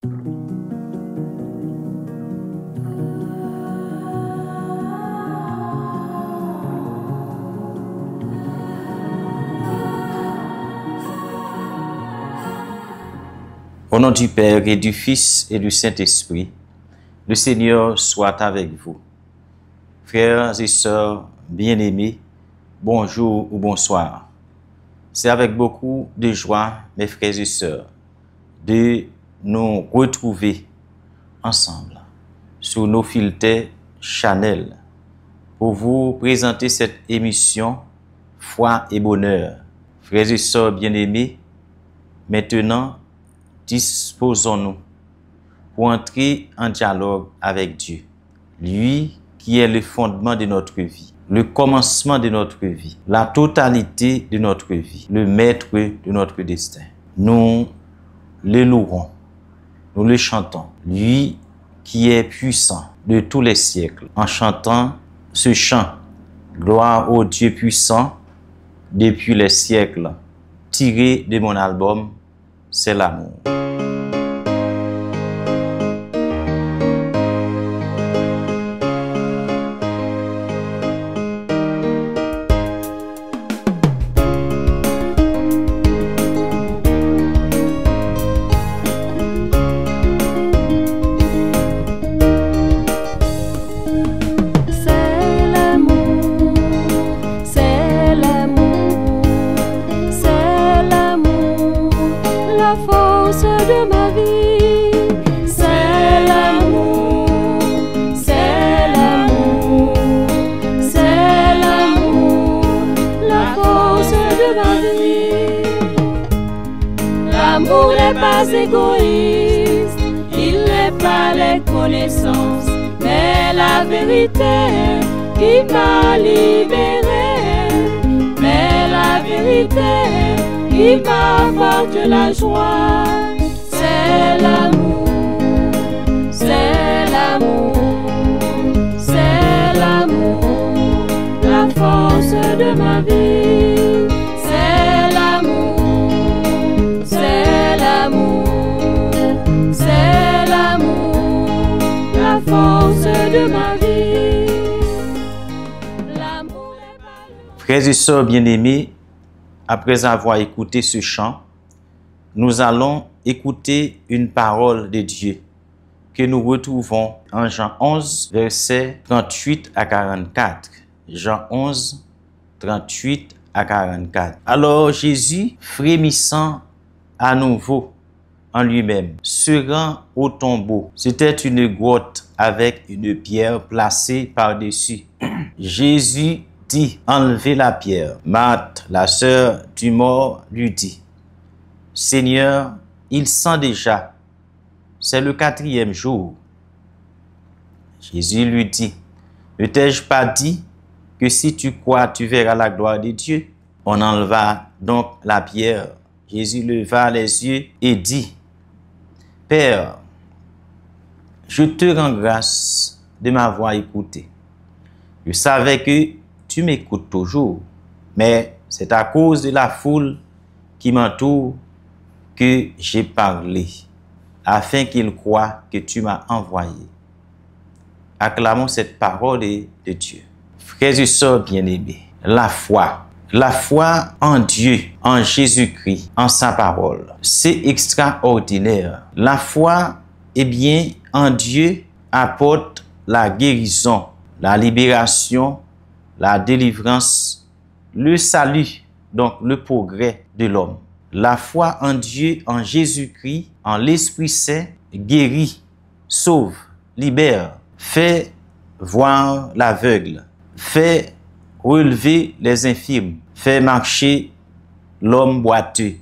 Au nom du Père et du Fils et du Saint-Esprit, le Seigneur soit avec vous. Frères et sœurs bien-aimés, bonjour ou bonsoir. C'est avec beaucoup de joie, mes frères et sœurs, de nous retrouver ensemble sur nos filtres Chanel pour vous présenter cette émission Foi et Bonheur. Frères et sœurs bien-aimés, maintenant, disposons-nous pour entrer en dialogue avec Dieu, lui qui est le fondement de notre vie, le commencement de notre vie, la totalité de notre vie, le maître de notre destin. Nous le louerons, nous le chantons, lui qui est puissant de tous les siècles, en chantant ce chant, gloire au Dieu puissant depuis les siècles, tiré de mon album C'est l'amour. L'amour n'est pas égoïste, il n'est pas les connaissances, mais la vérité qui m'a libéré, mais la vérité qui m'apporte la joie. C'est l'amour, c'est l'amour, c'est l'amour, la force de ma vie. C'est l'amour, c'est l'amour, c'est l'amour, la force de ma vie. L'amour est pas... Frères et sœurs bien-aimés, après avoir écouté ce chant, nous allons écouter une parole de Dieu que nous retrouvons en Jean 11, versets 38 à 44. Jean 11, 38 à 44. Alors Jésus, frémissant à nouveau en lui-même, se rend au tombeau. C'était une grotte avec une pierre placée par-dessus. Jésus dit, enlevez la pierre. Marthe, la sœur du mort, lui dit, Seigneur, il sent déjà, c'est le 4e jour. Jésus lui dit, ne t'ai-je pas dit que si tu crois, tu verras la gloire de Dieu? On enleva donc la pierre. Jésus leva les yeux et dit, Père, je te rends grâce de m'avoir écouté. Je savais que tu m'écoutes toujours, mais c'est à cause de la foule qui m'entoure que j'ai parlé, afin qu'ils croient que tu m'as envoyé. Acclamons cette parole de Dieu. Frères et sœurs bien-aimés, la foi en Dieu, en Jésus-Christ, en sa parole, c'est extraordinaire. La foi, eh bien, en Dieu apporte la guérison, la libération, la délivrance, le salut, donc le progrès de l'homme. La foi en Dieu, en Jésus-Christ, en l'Esprit Saint, guérit, sauve, libère, fait voir l'aveugle, fait relever les infirmes, fait marcher l'homme boiteux,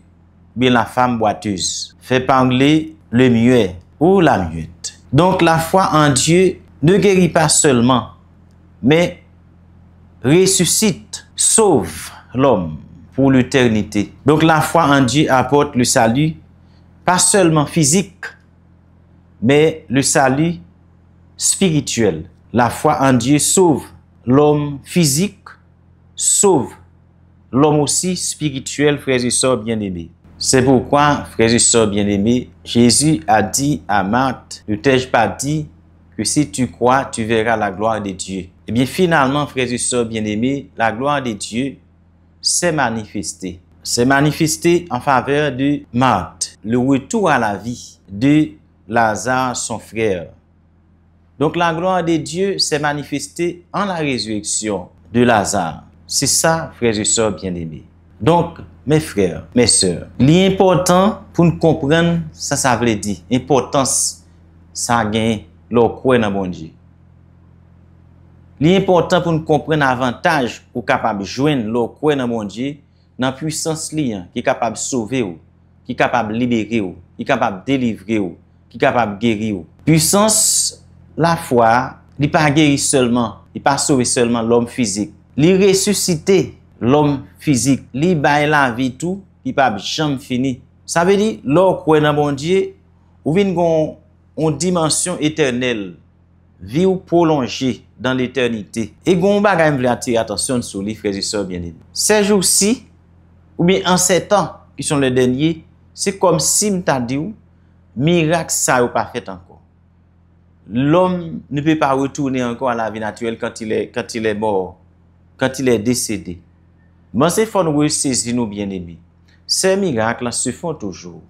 bien la femme boiteuse, fait parler le muet ou la muette. Donc la foi en Dieu ne guérit pas seulement, mais ressuscite, sauve l'homme pour l'éternité. Donc la foi en Dieu apporte le salut, pas seulement physique, mais le salut spirituel. La foi en Dieu sauve l'homme physique, sauve l'homme aussi spirituel, frères et sœurs bien-aimés. C'est pourquoi, frères et sœurs bien-aimés, Jésus a dit à Marthe, ne t'ai-je pas dit que si tu crois, tu verras la gloire de Dieu. Eh bien, finalement, frères et sœurs bien-aimés, la gloire de Dieu s'est manifestée. C'est manifesté en faveur de Marthe, le retour à la vie de Lazare, son frère. Donc la gloire de Dieu s'est manifestée en la résurrection de Lazare. C'est ça, frères et sœurs bien-aimés. Donc, mes frères, mes sœurs, l'important pour nous comprendre, ça veut dire, importance, ça gagne leur croix dans bon Dieu. L'important pour nous comprendre l'avantage pour capable joindre leur croix dans bon Dieu, dans la puissance liée, qui est capable de sauver, qui est capable de libérer, qui est capable de délivrer, qui est capable de guérir. Puissance, la foi, il n'est pas guéri seulement, il n'est pas sauvé seulement l'homme physique. Il ressuscité l'homme physique, il baille la vie tout, il n'est pas jamais fini. Ça veut dire, l'homme croit dans bon Dieu, ou vient une dimension éternelle, vie ou prolongée dans l'éternité. Et gon bagay m'vle attirer attention sur les frères et sœurs bien-aimés. Ces jours-ci, ou bien en ces temps qui sont les derniers, c'est comme si m'ta dit ou, miracle ça ou pas fait encore. L'homme ne peut pas retourner encore à la vie naturelle quand il est mort, quand il est décédé. Mais c'est faut nous saisir nous bien-aimés. Ces miracles se font toujours.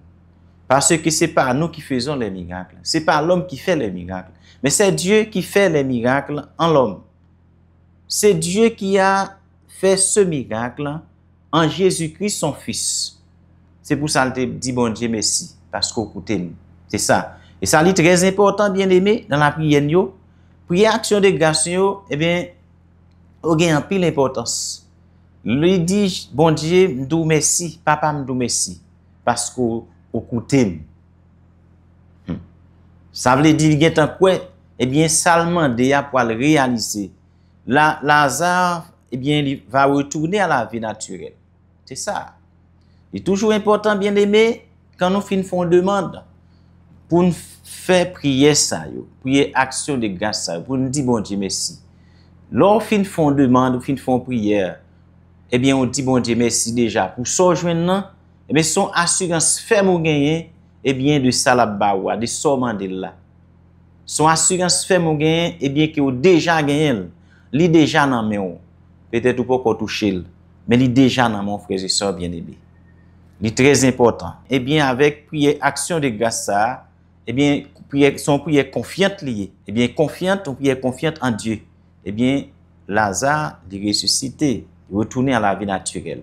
Parce que c'est pas nous qui faisons les miracles. C'est pas l'homme qui fait les miracles. Mais c'est Dieu qui fait les miracles en l'homme. C'est Dieu qui a fait ce miracle en Jésus-Christ, son Fils. C'est pour ça qu'il dit, bon Dieu, merci, parce qu'on écoute nous. C'est ça. Et ça, c'est très important, bien aimé, dans la prière. Prière, action de grâce, eh bien, on a un pile d'importance. Lui dit, bon Dieu, m'dou merci, papa m'dou merci, parce qu'on écoute nous. Ça veut dire, il y a un quoi, eh bien, seulement déjà pour le réaliser. Lazare, eh bien, il va retourner à la vie naturelle. C'est ça. Il est toujours important, bien aimé, quand nous faisons demande, pour nous faire prier ça, prier action de grâce, pour nous dire bon Dieu merci. Lorsqu'on fait demande, on fait prière, eh bien, on dit bon Dieu merci déjà. Pour ça, maintenant, eh bien, son assurance ferme ou gagner, eh bien, de Salabawa, de Somandela. Son assurance ferme ou gagner, eh bien, que vous déjà gagné, li déjà dans main. Peut-être ou pas encore touché, mais li déjà dans mon frère et soeur bien-aimé. Li très important. Eh bien, avec prière action de grâce ça, eh bien, son prière confiante liée. Eh bien, confiante, on prière confiante en Dieu. Eh bien, Lazare, il ressuscité, il retourné à la vie naturelle.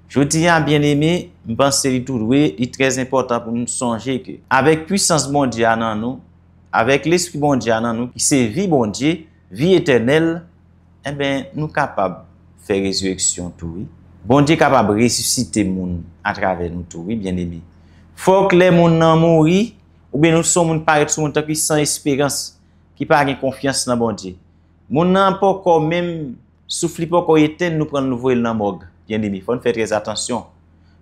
Je dis à bien-aimé, je pense que c'est très important pour nous songer que, avec puissance mondiale en nous, avec l'esprit mondial en nous, qui c'est vie bon Dieu, vie éternelle, eh bien, nous sommes capables de faire résurrection tout, oui. Bon Dieu est capable de ressusciter les gens à travers nous tout, oui, bien-aimé. Faut que les gens n'en mourent, ou bien nous sommes paraître sur un temps qui sans espérance, qui pas de confiance dans bon Dieu. Mon n'en pas encore même souffle pas encore éteint nous prendre nouveau dans morgue. Bien-aimé, faut faire très attention.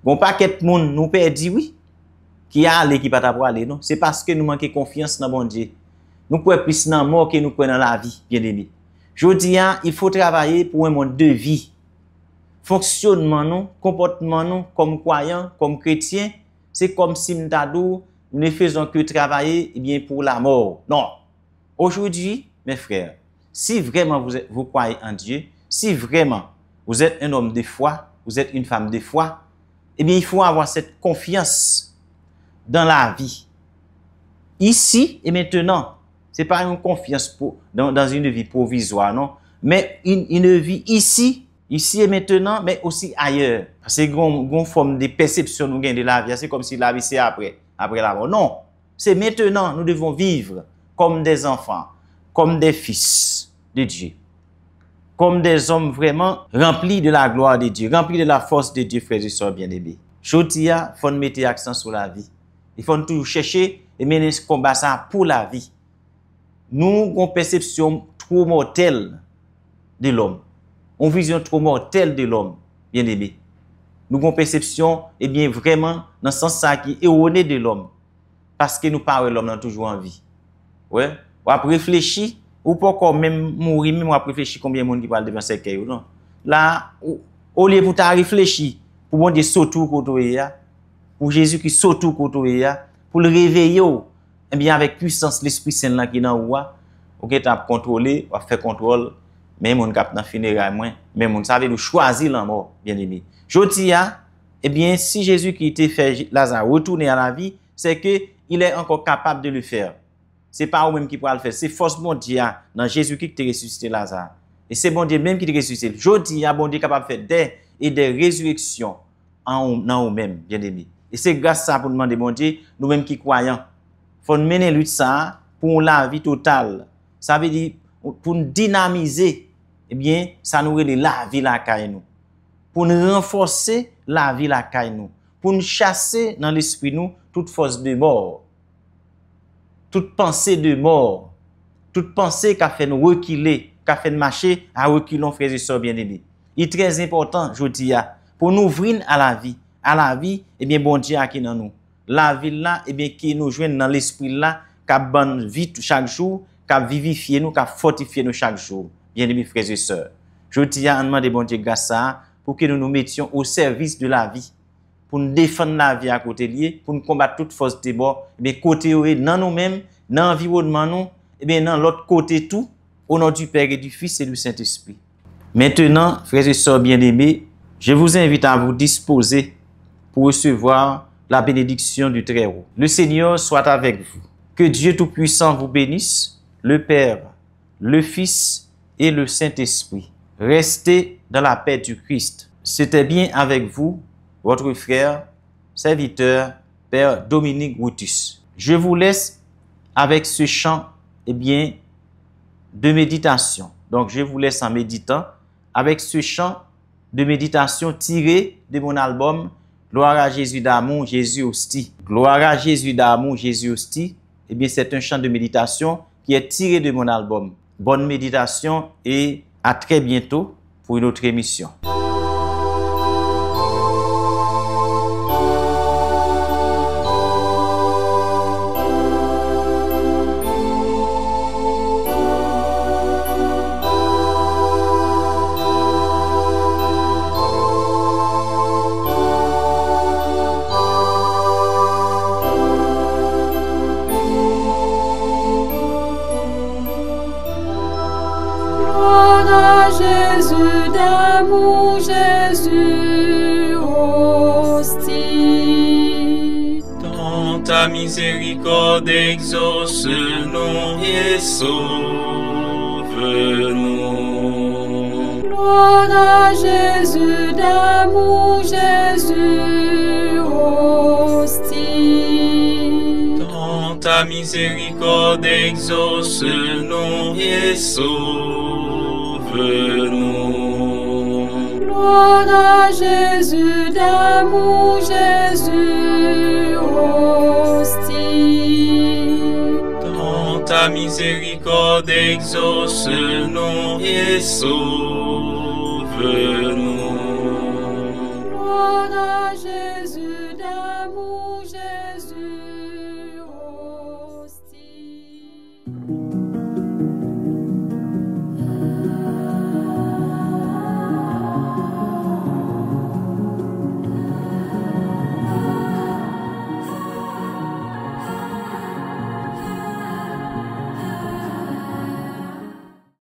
Bon paquet de monde nous perdu oui, qui a aller qui pas pour aller non, c'est parce que nous manquons confiance dans bon Dieu. Nous croyons plus dans mort que nous croyons dans la vie, bien-aimé. Je dis il faut travailler pour un monde de vie. Fonctionnement nous, comportement nous comme croyants, comme chrétiens, c'est comme si nous ne faisons que travailler eh bien pour la mort. Non. Aujourd'hui, mes frères, si vraiment vous croyez en Dieu, si vraiment vous êtes un homme de foi, vous êtes une femme de foi, eh bien, il faut avoir cette confiance dans la vie. Ici et maintenant, ce n'est pas une confiance dans une vie provisoire, non, mais une vie ici et maintenant, mais aussi ailleurs. C'est une forme de perception nous gagnons de la vie. C'est comme si la vie c'est après la mort. Non, c'est maintenant, nous devons vivre comme des enfants, comme des fils de Dieu. Comme des hommes vraiment remplis de la gloire de Dieu, remplis de la force de Dieu, frères et sœurs bien-aimés. Chotia, il faut mettre l'accent sur la vie. Il faut toujours chercher et mener ce combat ça pour la vie. Nous avons une perception trop mortelle de l'homme. Une vision trop mortelle de l'homme, bien-aimé. Nous avons une perception, eh bien, vraiment, dans le sens ça qui est erroné de l'homme. Parce que nous parlons de l'homme toujours en vie. Ouais. Ou après réfléchir, ou pas quand même mourir, même après réfléchir combien de monde qui parle devant ce cercueil, non. Là, au lieu pour ta réfléchir, pour bon Dieu sauter côté pour Jésus qui saute tout côté, pour le réveiller, eh bien, avec puissance, l'Esprit Saint là qui est dans vous, ok, tu as contrôlé, ou fait contrôle, même on cap dans funérailles, même on savait de choisir la mort, bien aimé. Je dis, eh bien, si Jésus qui était fait Lazare retourner à la vie, c'est que il est encore capable de le faire. C'est pas vous-même qui pourra le faire, c'est force bon Dieu dans Jésus-Christ qui t'a ressuscité Lazare. Et c'est bon Dieu même qui t'a ressuscité. Je dis, bon Dieu capable de faire des résurrections en nous-mêmes, bien aimé. Et c'est grâce à ça pour demander bon Dieu, nous-mêmes qui croyons, faut mener lutte ça pour la vie totale. Ça veut dire pour nous dynamiser, eh bien, ça nous relève la vie la caille nous. Pour nous renforcer la vie la caille nous. Pour nous chasser dans l'esprit nous toute force de mort. Toute pensée de mort. Toute pensée qui a fait nous reculer, qui a fait nous marcher à reculons, frères et sœurs bien-aimés. Il est très important, je dis, pour nous ouvrir à la vie. À la vie, eh bien, bon Dieu qui dans nous. La vie là, eh bien, qui nous joigne dans l'esprit là, qui a bonne vie chaque jour, qui a vivifié nous, qui a fortifié nous chaque jour. Bien-aimés frères et sœurs. Je dis à demander bon Dieu grâce à pour que nous nous mettions au service de la vie. Pour nous défendre la vie à côté lié, pour nous combattre toute force de bord, eh bien, côté dans nous-mêmes, dans l'environnement nous, eh bien, dans l'autre côté tout, au nom du Père et du Fils et du Saint-Esprit. Maintenant, frères et sœurs bien-aimés, je vous invite à vous disposer pour recevoir la bénédiction du Très-Haut. Le Seigneur soit avec vous. Que Dieu Tout-Puissant vous bénisse, le Père, le Fils et le Saint-Esprit. Restez dans la paix du Christ. C'était bien avec vous, votre frère, serviteur, Père Dominique Routus. Je vous laisse avec ce chant, eh bien, de méditation. Donc, je vous laisse en méditant avec ce chant de méditation tiré de mon album Gloire à Jésus d'amour, Jésus hostie. Gloire à Jésus d'amour, Jésus hostie. Eh bien, c'est un chant de méditation qui est tiré de mon album. Bonne méditation et à très bientôt pour une autre émission. Jésus d'amour, Jésus hostie. Dans ta miséricorde exauce-nous et sauve-nous. Gloire à Jésus d'amour, Jésus hostie. Dans ta miséricorde exauce-nous et sauve-nous. Gloire à Jésus d'amour, Jésus hostie. Dans ta miséricorde exauce-nous et sauve-nous.